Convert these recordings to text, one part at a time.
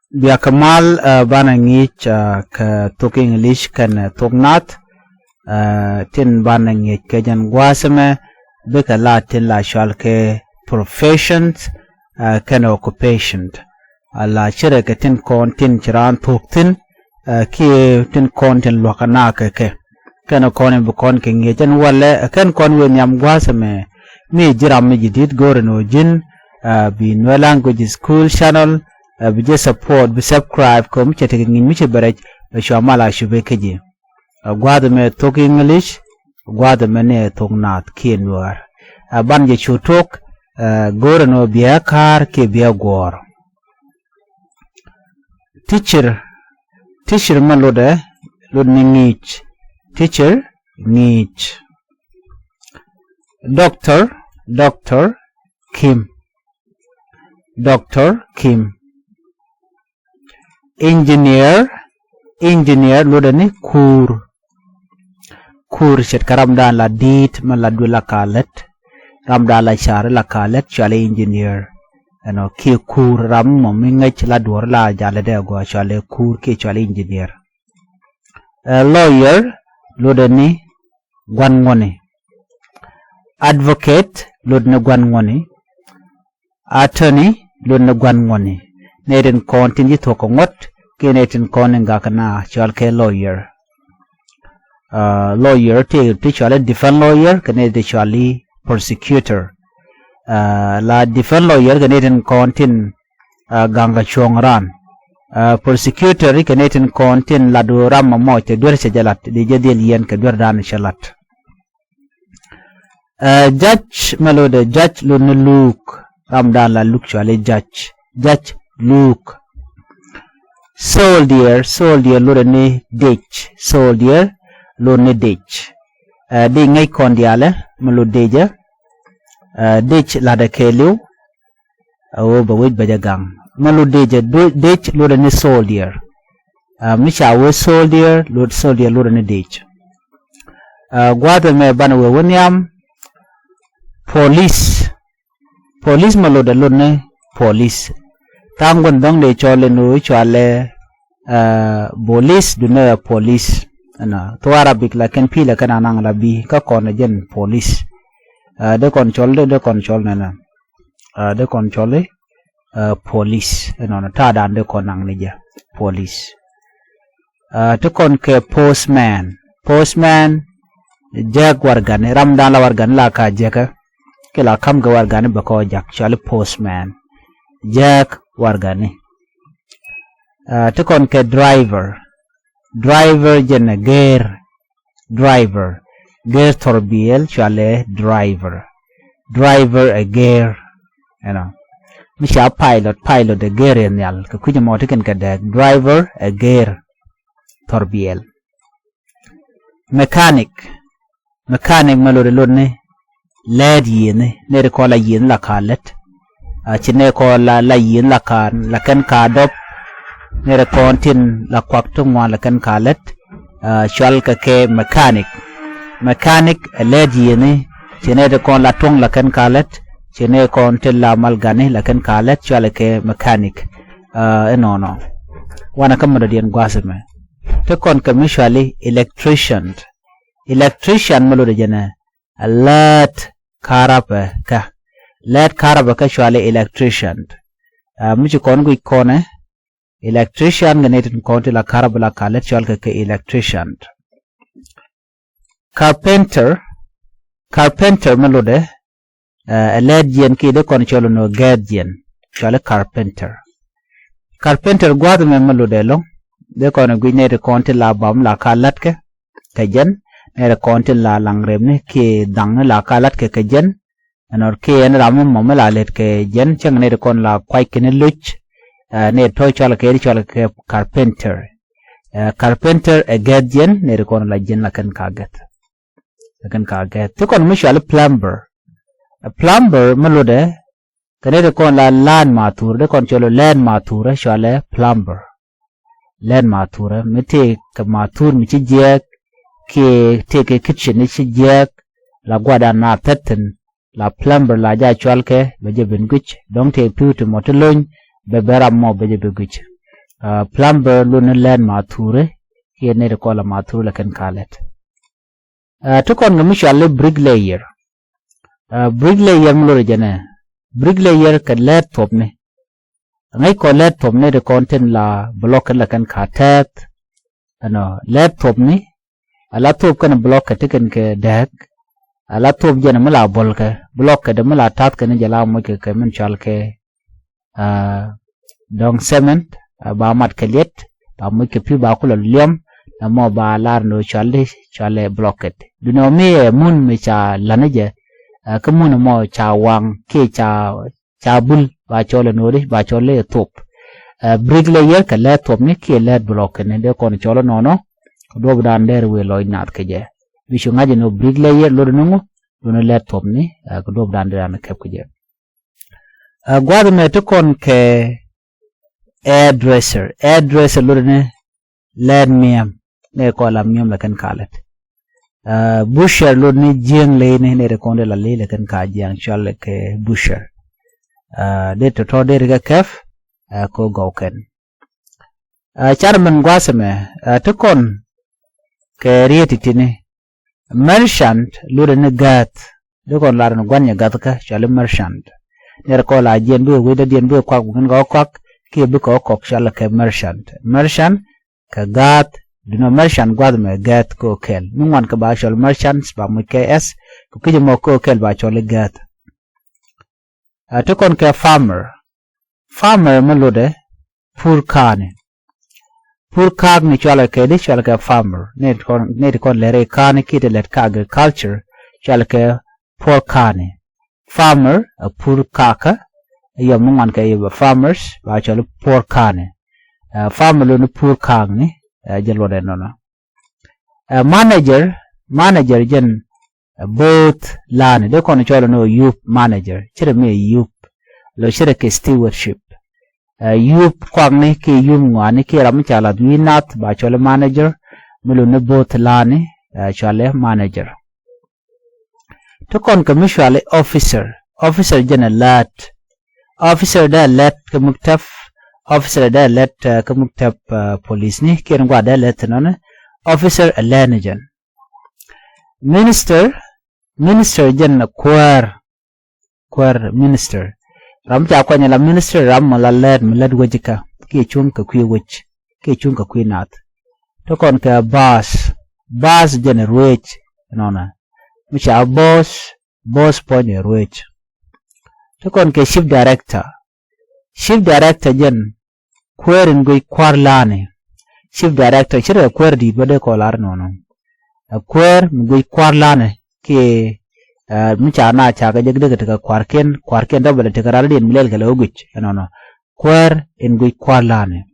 Bia kamal bana ngich ka talk English kan talk tin bana ngich ka jan gwasame bika la tin la shal ke professions kan occupation ala chere ka tin kon tin chiran talk tin ki tin kon tin lokana ke kan kon bu kon ke ngejan wala kan kon we nyam gwasame mi jiram mi jidit gore no jin bi no language school channel بيجي support بسubscribe كم تشتغل مش برج شو مالا شو بكجي قاد ما talk English قاد ما نه talk نات كينوار بانجي شو talk غور نو بيا كار كي بيا غور teacher ما لوده لود نيج teacher نيج doctor Kim engineer lodani kur shet karamdan la dit man la dula kalet ramda la share la kalet chale engineer ano ki kur ram mo mingach la dor la jale de go chale kur ki chale engineer lawyer lodani gwangone advocate lodna gwangone attorney lodna gwangone neden kontin yito ko ngot kenetin konen gakana chalke lawyer te chale defense lawyer kenede chali prosecutor la defense lawyer keneden kontin ganga chongran prosecutor keneden kontin la do ram mo te dur sejalat de jedel yen ke dur dan shalat judge melode judge lo look ramdan la look chale judge Luke soldier lorene ditch soldier lorene ditch de ngay kon diale malo deja ditch la da kelu o ba wit bajagang malo deja ditch lorene soldier misha we soldier lorene ditch gwada me bana we wonyam police malo da lorene police tangon dong de chole no chale police dunna police ana to arabic la ken pila kana nang labi ka kon jen police de control nana de control police ana ta dan de kon nang ja police to kon ke postman jag wargan ramdan la wargan la ka jeka ke la kam ga wargan ba ko jak chale postman jak wargane to kon ke driver jena driver torbiel chale driver a gear misha pilot a gear yal ka kuja mo tiken ka de driver a gear torbiel mechanic malore lodne led yene ne ko la yin la kalet chine ko la yin la kan la kan ka dop nere kontin la kwakto ngwa la kan kalet shal ka ke mechanic ledi ne chine de kon la tong la kan kalet chine kontin la malgane la kan kalet shal ke mechanic no wana kamada dien gwasme te kon ka mishali electrician malo de jena alert karapa ka let karaba ka shwale electrician miji kon gu ikone electrician ganetin konti la karaba la kalet shwal ka electrician carpenter malode let jen ki de kon cholo no gadien shwale carpenter gwad me malode lo de kon gu ne de konti la bam la kalat ke kajen ne de konti la langrem ne ki dang la kalat ke kajen anor ke en ramu momela let ke jen chang ne kon la kwai ken luch ne toy chala ke carpenter a gadien ne kon la jen la kan kaget to kon mishal plumber melode kane kon la lan matur de kon cholo lan matura shale plumber mete ka matur mi ci jek ke take kitchen ni ci jek la gwada na tetten la plumber la ja chwalke beje ben guch dong te pu to motelon be beram mo beje be guch plumber luôn len mature kia ne ko la mature la kan kalet to kon ngam shale bricklayer bricklayer mlo jana bricklayer ka let top ne ngai ko let top ne de content la block la kan khatat ano laptop ni laptop kan block ka tikan ke dak laptop jana mala bol ka block ka de mala tat kan jala mo ke men chal ke dong cement ba mat ke let ba mo ke pi ba ko liam na mo ba lar no chale block it du no me mun me cha lanaje ka mun mo cha wang ke cha bul ba chole no ri ba chole top bricklayer ka laptop ni ke let block ne de kon cholo no do bdan der we loy nat ke je bisho ngaje no bricklayer lo no no laptop ni ko do bdan der na kep ke je gwad me to kon ke airdresser lo ne led miam ne ko la miam la kan kalet busher lo ni jeng le ne ne ko la le kan ka jang chal ke busher de to de ga kef ko gauken charman gwasame to kon ke rieti ne merchant lo ne gat de kon la no gwanya gat ka chal merchant ne ko la jen bu we de den bu kwa kun go kwak ke bu ko kok chal ke merchant ka gat dino merchant gwad me gat ko kel nungwan ka ba chal merchants ba mu ks ko ke mo ko kel ba chal gat to kon ke farmer melode purkane purkag ni chal ke farmer ne kon lere kane kite let ka agriculture chal ke purkane farmer purkaka yo nungwan ke farmers ba chal purkane farmer lo purkag ni jalwade nona manager jen both lane de kon cholo no youth manager chire me youth lo chire ke stewardship youth kwang ke yum ngani ke ram chala dwinat ba cholo manager milo ne both lane chale manager to kon commercial officer jen lat officer da lat ke muktaf officer da let kamuktab police ni kiran gwa da let non officer alanajan minister jen kwar minister ram ja kwanya la minister ram mala let milad wajika ke chung ka kwi wich ke chung ka kwi nat to kon ka boss jen ruech nona micha boss ponye ruech to kon ke chief director jen kwerin goi kwar lane chief director chire kwer di bode ko lar nono kwer goi kwar lane ke micha na cha ga jegde ga kwarken da bode tagara den milel galo guch nono kwer en goi kwar lane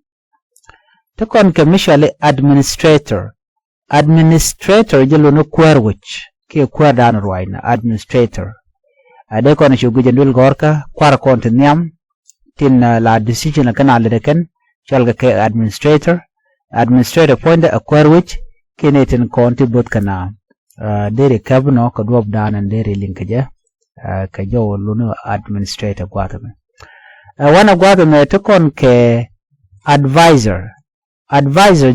to kon commercial administrator jelo no kwer wich ke kwer dan roina administrator ade kon shugu jendul gorka kwar kontiniam tin la decision kana le ken chalga ke administrator point a kwer wich kenetin konti bot kana dere kabno ko dob danan dere link je ka jowo luno administrator gwatame wana gwatame to kon ke advisor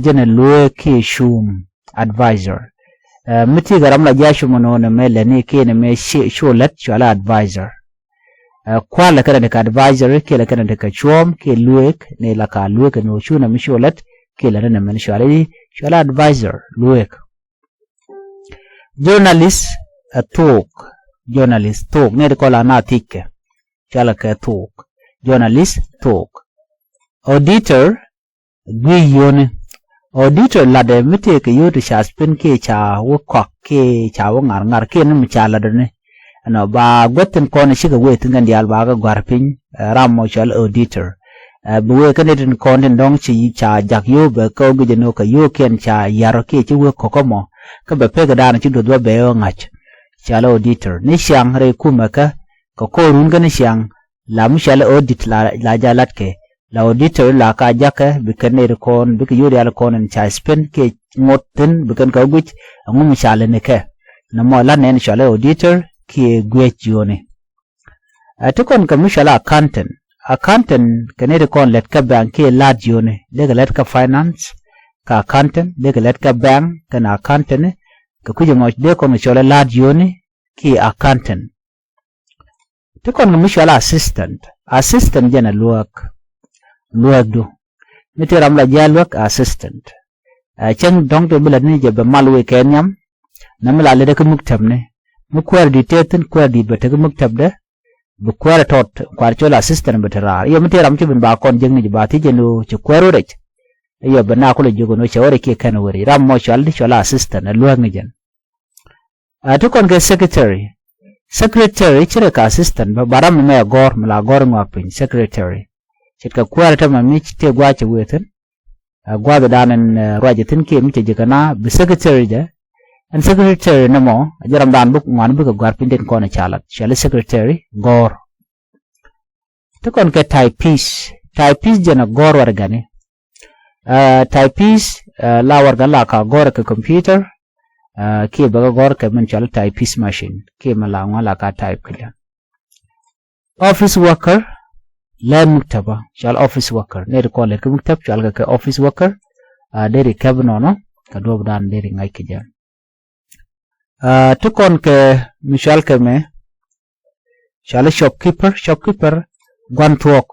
jene luwe ke shum advisor miti garam la jashu mono ne mele ne kene me sholat chala advisor kwala kana de advisor ke la kana de ka chom ke luek ne la ka luek no chuna misholat ke la ne men shari shala advisor luek journalist talk ne ko la na tike chala ka talk journalist talk auditor guyone auditor la de mite ke yoto shaspin ke cha wo kok ke cha wo ngar ke ne mchala de ne no ba goten kone shiga wetin gandi alba ga gwarpin ramo chal auditor buwe kanetin konten dong chi cha jak yo be ko gje no ka yo ken cha yaro ke chi we kokomo ka be pe ga dan chi do be yo ngach chal auditor ni syang re kuma ka ko run ga ni syang la mu chal audit la jalat ke la auditor la ka jaka be kaner kon be yo yal konen cha spend ke ngoten be kan ka guch ngum chal ne ke na mo la nen chal auditor ki gwech yone to kon commercial accountant kene de kon let ka bank ke lad yone de let ka finance ka accountant de let ka bank kana accountant ka kuje mo de kon chola lad yone ki accountant to kon mi chola assistant jana luak do mitiram la jalwak assistant chang dong de bula ni je be malwe kenyam namla le de ka muktab ne mu kwar di teten kwar di bete ka muktab de bu kwar tot kwar chola assistant betara yo mitiram ci bin ba kon jeng ni ba ti jeno ci kwaro de yo bana ko le jogo no chawre ke kan wori ram mo chola assistant luak ni jen to kon ke secretary chire ka assistant ba baram me gor mala gor ngapin secretary chitka kwar ta mami te gwa ci weten gwa da danan rajatin ke mi je kana bi secretary de an secretary namo jaram dan buk ngwan bu gwar pinden ko na chalat shale secretary gor to kon ke typist jena gor war gane typist la war gala ka gor ka computer ke baga gor ka men chal typist machine ke mala ngala ka type kila office worker la muktaba shal office worker ne ko le ka muktab shal ka office worker deri kabno no ka dob dan deri ngai kijan to kon ke mishal ke me shal shopkeeper gwantuok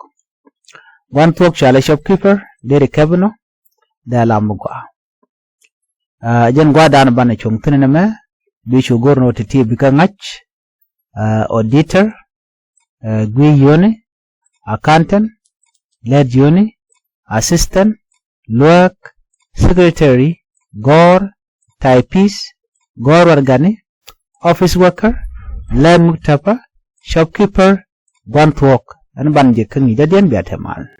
shal shopkeeper deri kabno da lamugo jen gwa dan ban chung tene me bi chu gorno titi bi ka ngach auditor gwi yone accountant led yone assistant luak secretary gor typist gor wargani office worker la muktaba shopkeeper gwantuok an ban je kan ida den biya tamal